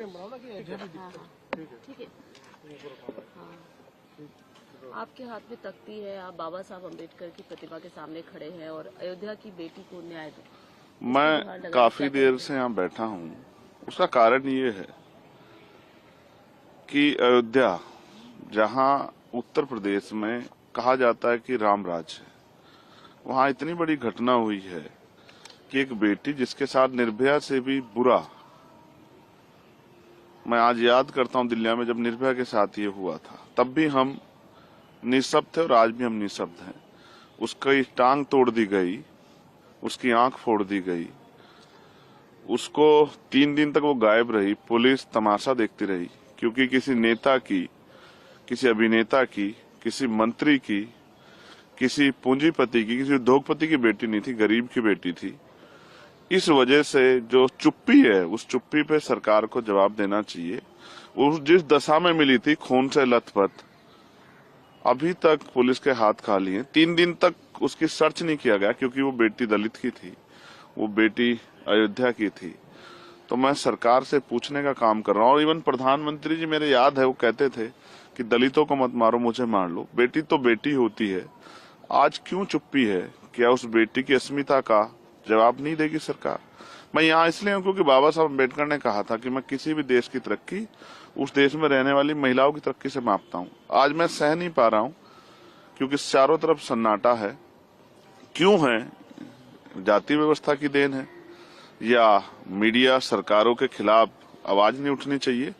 ठीक है। हाँ, आपके हाथ में तख्ती है, आप बाबा साहब अम्बेडकर की प्रतिमा के सामने खड़े हैं और अयोध्या की बेटी को न्याय दो। मैं काफी देर से यहाँ बैठा हूँ। उसका कारण ये है कि अयोध्या, जहाँ उत्तर प्रदेश में कहा जाता है कि राम राज है, वहाँ इतनी बड़ी घटना हुई है कि एक बेटी जिसके साथ निर्भया से भी बुरा, मैं आज याद करता हूँ दिल्ली में जब निर्भया के साथ ये हुआ था, तब भी हम निःशब्द थे और आज भी हम निःशब्द हैं। उसकी टांग तोड़ दी गई, उसकी आंख फोड़ दी गई, उसको 3 दिन तक वो गायब रही, पुलिस तमाशा देखती रही, क्योंकि किसी नेता की, किसी अभिनेता की, किसी मंत्री की, किसी पूंजीपति की, किसी उद्योगपति की बेटी नहीं थी, गरीब की बेटी थी। इस वजह से जो चुप्पी है, उस चुप्पी पे सरकार को जवाब देना चाहिए। उस जिस दशा में मिली थी, खून से लथपथ, अभी तक पुलिस के हाथ खाली हैं। 3 दिन तक उसकी सर्च नहीं किया गया क्योंकि वो बेटी दलित की थी, वो बेटी अयोध्या की थी। तो मैं सरकार से पूछने का काम कर रहा हूँ। और इवन प्रधानमंत्री जी, मेरे याद है, वो कहते थे कि दलितों को मत मारो, मुझे मार लो। बेटी तो बेटी होती है। आज क्यों चुप्पी है? क्या उस बेटी की अस्मिता का जवाब नहीं देगी सरकार? मैं यहाँ इसलिए हूँ क्योंकि बाबा साहब अम्बेडकर ने कहा था कि मैं किसी भी देश की तरक्की उस देश में रहने वाली महिलाओं की तरक्की से मापता हूँ। आज मैं सह नहीं पा रहा हूँ क्योंकि चारों तरफ सन्नाटा है। क्यों है? जाति व्यवस्था की देन है या मीडिया सरकारों के खिलाफ आवाज नहीं उठनी चाहिए?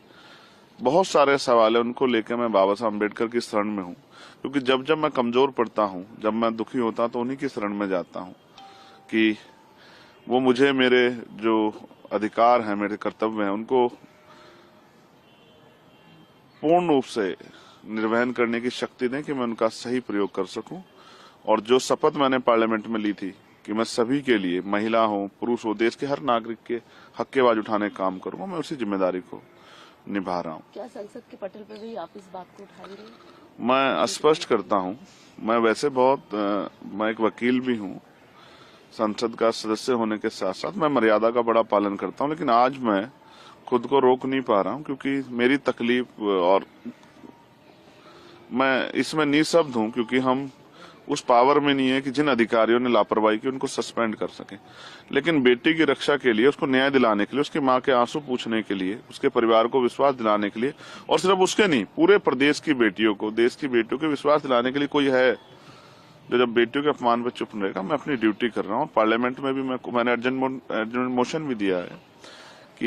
बहुत सारे सवाल है, उनको लेकर मैं बाबा साहब अम्बेडकर की शरण में हूँ, क्योंकि जब जब मैं कमजोर पड़ता हूँ, जब मैं दुखी होता हूँ, तो उन्हीं की शरण में जाता हूँ कि वो मुझे मेरे जो अधिकार हैं, मेरे कर्तव्य हैं, उनको पूर्ण रूप से निर्वहन करने की शक्ति दें कि मैं उनका सही प्रयोग कर सकूं। और जो शपथ मैंने पार्लियामेंट में ली थी कि मैं सभी के लिए, महिला हो, पुरुष हो, देश के हर नागरिक के हक की आवाज उठाने का काम करूंगा, मैं उसी जिम्मेदारी को निभा रहा हूँ। क्या संसद के पटल पर भी आप इस बात को उठाएंगे? मैं स्पष्ट करता हूँ, मैं वैसे मैं एक वकील भी हूँ, संसद का सदस्य होने के साथ साथ मैं मर्यादा का बड़ा पालन करता हूँ, लेकिन आज मैं खुद को रोक नहीं पा रहा हूँ क्योंकि मेरी तकलीफ, और मैं इसमें निःशब्द हूँ क्योंकि हम उस पावर में नहीं है कि जिन अधिकारियों ने लापरवाही की उनको सस्पेंड कर सके। लेकिन बेटी की रक्षा के लिए, उसको न्याय दिलाने के लिए, उसकी माँ के आंसू पूछने के लिए, उसके परिवार को विश्वास दिलाने के लिए, और सिर्फ उसके नहीं, पूरे प्रदेश की बेटियों को, देश की बेटियों को विश्वास दिलाने के लिए कोई है जो जब बेटियों के अपमान पर चुप रहेगा। मैं अपनी ड्यूटी कर रहा हूँ। पार्लियामेंट में भी मैंने अर्जेंट मोशन भी दिया है